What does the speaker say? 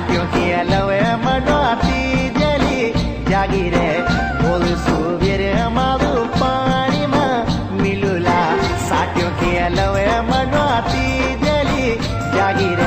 साटियों की लवे मनवाती जली जागी रे बोल सुबीर मारू पानी में मिलूला साटियों की लवे मनवाती जली जागी रे